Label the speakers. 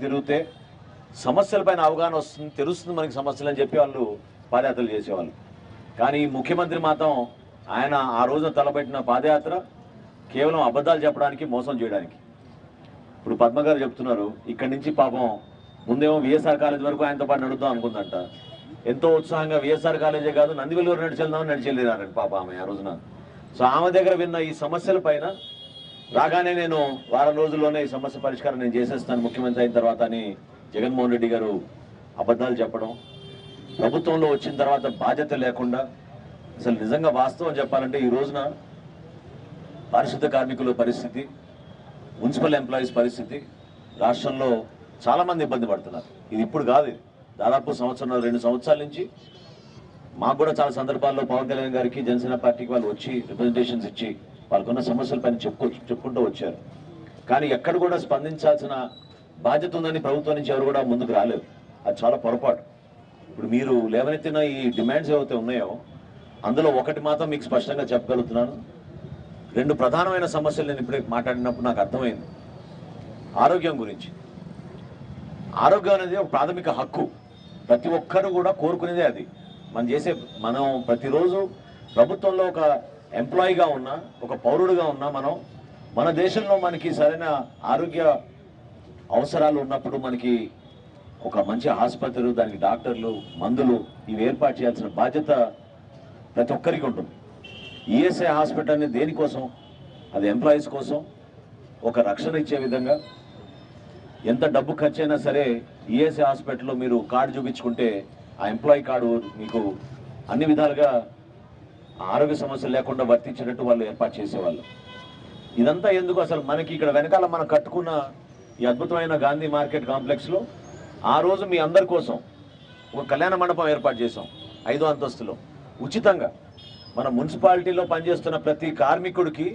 Speaker 1: తిరిగితే సమస్యలపైన అవగాహన వస్తుంది, తెలుస్తుంది మనకి సమస్యలు అని చెప్పి వాళ్ళు పాదయాత్రలు చేసేవాళ్ళు. కానీ ముఖ్యమంత్రి మాత్రం ఆయన ఆ రోజున తలపెట్టిన పాదయాత్ర కేవలం అబద్ధాలు చెప్పడానికి, మోసం చేయడానికి. ఇప్పుడు పద్మ గారు చెప్తున్నారు, ఇక్కడి నుంచి పాపం ముందేమో విఎస్ఆర్ కాలేజ్ వరకు ఆయనతో పాటు నడుద్దాం అనుకుందంట. ఎంతో ఉత్సాహంగా విఎస్ఆర్ కాలేజే కాదు నందివెల్లూరు నడిచెళ్దామని నడిచెళ్ళారండి పాప ఆమె ఆ రోజున. సో ఆమె దగ్గర విన్న ఈ సమస్యల పైన రాగానే నేను వారం రోజుల్లోనే ఈ సమస్య పరిష్కారం నేను చేసేస్తాను ముఖ్యమంత్రి అయిన తర్వాత అని జగన్మోహన్ రెడ్డి గారు అబద్ధాలు చెప్పడం, ప్రభుత్వంలో వచ్చిన తర్వాత బాధ్యత లేకుండా, అసలు నిజంగా వాస్తవం చెప్పాలంటే ఈ రోజున పారిశుద్ధ కార్మికుల పరిస్థితి, మున్సిపల్ ఎంప్లాయీస్ పరిస్థితి రాష్ట్రంలో చాలామంది ఇబ్బంది పడుతున్నారు. ఇది ఇప్పుడు కాదు, దాదాపు సంవత్సరం 2 సంవత్సరాల నుంచి మాకు కూడా చాలా సందర్భాల్లో పవన్ కళ్యాణ్ గారికి జనసేన పార్టీకి వాళ్ళు వచ్చి రిప్రజెంటేషన్స్ ఇచ్చి వాళ్ళకున్న సమస్యల పైన చెప్పుకుంటూ వచ్చారు. కానీ ఎక్కడ కూడా స్పందించాల్సిన బాధ్యత ఉందని ప్రభుత్వం నుంచి ఎవరు కూడా ముందుకు రాలేదు. అది చాలా పొరపాటు. ఇప్పుడు మీరు లేవనెత్తిన ఈ డిమాండ్స్ ఏవైతే ఉన్నాయో అందులో ఒకటి మాత్రం మీకు స్పష్టంగా చెప్పగలుగుతున్నాను. 2 ప్రధానమైన సమస్యలు నేను ఇప్పుడే మాట్లాడినప్పుడు నాకు అర్థమైంది. ఆరోగ్యం గురించి. ఆరోగ్యం అనేది ఒక ప్రాథమిక హక్కు, ప్రతి ఒక్కరు కూడా కోరుకునేదే అది. మనం ప్రతిరోజు ప్రభుత్వంలో ఒక ఎంప్లాయీగా ఉన్నా, ఒక పౌరుడుగా ఉన్నా, మన దేశంలో మనకి సరైన ఆరోగ్య అవసరాలు ఉన్నప్పుడు మనకి ఒక మంచి ఆసుపత్రులు, దానికి డాక్టర్లు, మందులు ఇవి ఏర్పాటు చేయాల్సిన బాధ్యత ప్రతి ఒక్కరికి ఉంటుంది. ఈఎస్ఐ హాస్పిటల్ అనేది దేనికోసం? అది ఎంప్లాయీస్ కోసం, ఒక రక్షణ ఇచ్చే విధంగా. ఎంత డబ్బు ఖర్చు అయినా సరే ఈఎస్ఐ హాస్పిటల్లో మీరు కార్డు చూపించుకుంటే ఆ ఎంప్లాయీ కార్డు మీకు అన్ని విధాలుగా ఆరోగ్య సమస్యలు లేకుండా వర్తించినట్టు వాళ్ళు ఏర్పాటు చేసేవాళ్ళు. ఇదంతా ఎందుకు? అసలు మనకి ఇక్కడ వెనకాల మనం కట్టుకున్న ఈ అద్భుతమైన గాంధీ మార్కెట్ కాంప్లెక్స్లో ఆ రోజు మీ అందరి కోసం ఒక కళ్యాణ మండపం ఏర్పాటు చేసాం 5వ అంతస్తులో ఉచితంగా. మన మున్సిపాలిటీలో పనిచేస్తున్న ప్రతి కార్మికుడికి